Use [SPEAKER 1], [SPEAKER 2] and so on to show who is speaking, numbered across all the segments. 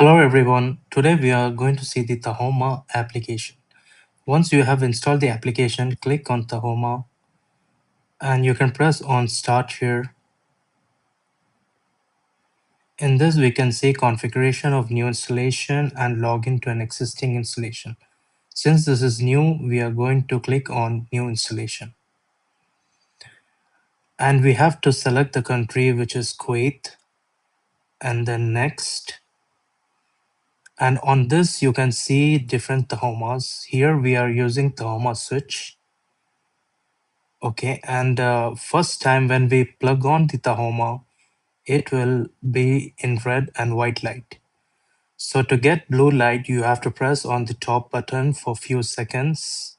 [SPEAKER 1] Hello everyone. Today we are going to see the Tahoma application. Once you have installed the application, click on Tahoma and you can press on Start here. In this we can see configuration of new installation and login to an existing installation. Since this is new, we are going to click on New Installation. And we have to select the country, which is Kuwait, and then Next. And on this you can see different Tahomas. Here we are using Tahoma switch. Okay, and first time when we plug on the Tahoma, it will be in red and white light. So to get blue light, you have to press on the top button for few seconds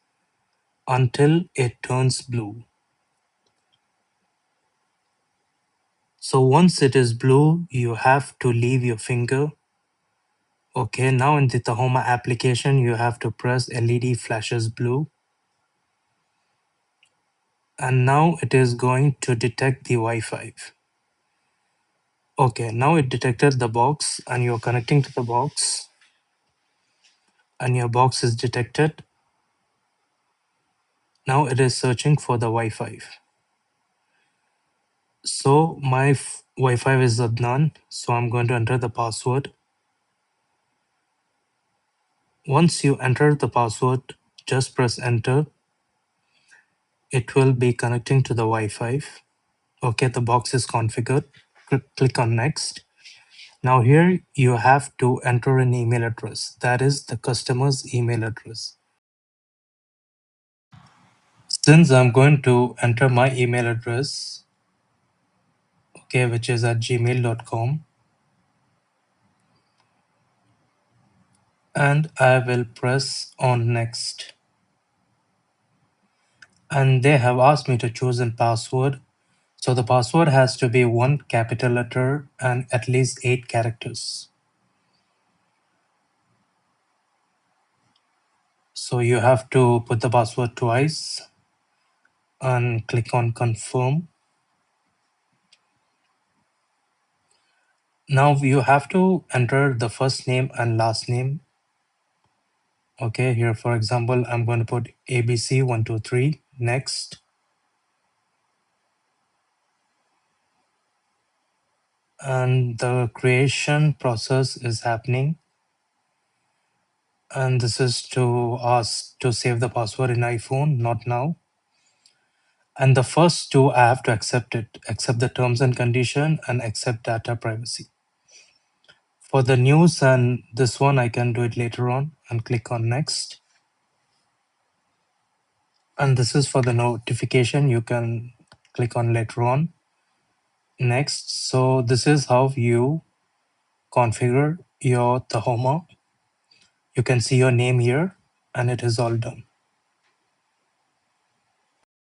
[SPEAKER 1] until it turns blue. So once it is blue, you have to leave your finger. Okay, now in the Tahoma application, you have to press LED flashes blue. And now it is going to detect the Wi-Fi. Okay, now it detected the box and you're connecting to the box and your box is detected. Now it is searching for the Wi-Fi. So my Wi-Fi is none. So I'm going to enter the password. Once you enter the password, just press enter. It will be connecting to the Wi-Fi. Okay, the box is configured. Click on next. Now here you have to enter an email address. That is the customer's email address. Since I'm going to enter my email address, okay, which is at gmail.com, and I will press on next. And they have asked me to choose a password. So the password has to be one capital letter and at least 8 characters. So you have to put the password twice and click on confirm. Now you have to enter the first name and last name. Okay, here for example, I'm going to put ABC123, next. And the creation process is happening. And this is to ask to save the password in iPhone, not now. And the first two, I have to accept it, accept the terms and condition and accept data privacy. For the news and this one, I can do it later on and click on next. And this is for the notification. You can click on later on. Next. So this is how you configure your Tahoma. You can see your name here and it is all done.